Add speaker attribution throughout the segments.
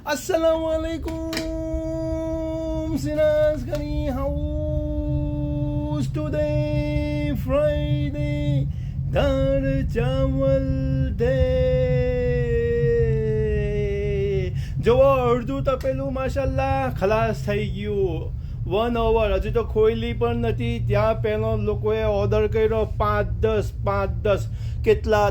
Speaker 1: Assalamualaikum sinas kani house today Friday dar chawal day જો અડધું તપેલું માશાલ્લાહ ખલાસ થઈ ગયું 1 hour હજુ તો ખોઈલી પણ નથી ત્યાં પહેલો લોકોએ ઓર્ડર કર્યો 5-10 કેટલા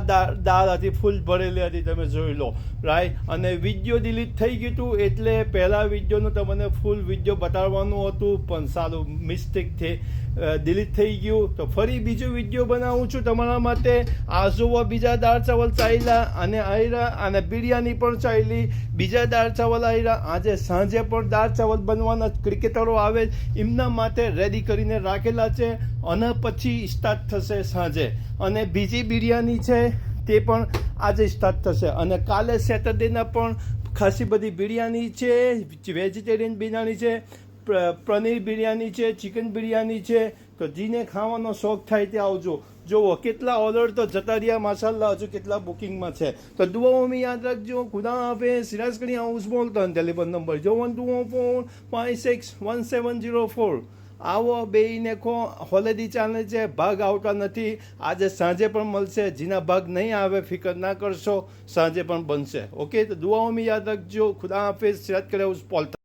Speaker 1: દાળ હતી ફૂલ ભરેલી હતી તમે જોઈ લો રાઈટ અને વિડીયો ડિલીટ થઈ ગયું હતું એટલે પહેલા વિડીયોનું તમને ફૂલ વિડીયો બતાવવાનું હતું પણ સારું મિસ્ટેકથી ડિલીટ થઈ ગયું તો ફરી બીજો વિડીયો બનાવું છું તમારા માટે આ જુઓ બીજા દાળ ચાવલ ચાલ્યા અને આવ્યા અને બિરયાની પણ ચાલી બીજા દાળ ચાવલ આવ્યા આજે સાંજે પણ દાળ ચાવલ બનવાના ક્રિકેટરો આવે એમના માટે રેડી કરીને રાખેલા છે અને પછી સ્ટાર્ટ થશે સાંજે અને બીજી બિરયાની છે તે પણ આજે સ્ટાર્ટ થશે અને કાલે સેટરડેના પણ ખાસી બધી બિરયાની છે વેજીટેરિયન બિરયાની છે પનીર બિરયાની છે ચિકન બિરયાની છે તો જેને ખાવાનો શોખ થાય તે આવજો જુઓ કેટલા ઓર્ડર તો જતા રહ્યા માશાલ્લાહ હજુ કેટલા બુકિંગમાં છે તો દુઆઓમાં યાદ રાખજો ખુદા હાફિઝ સિરાજ કણી હાઉસ બોલતો ટેલિફોન નંબર 01245617004 આવો બેયને કો હોલિડે ચાલે છે ભાગ આવતા નથી આજે સાંજે પણ મળશે જેના ભાગ નહીં આવે ફિકર ના કરશો સાંજે પણ બનશે ઓકે તો દુઆઓમાં યાદ રાખજો ખુદા હાફિઝ સિરાજ કણી હાઉસ બોલતો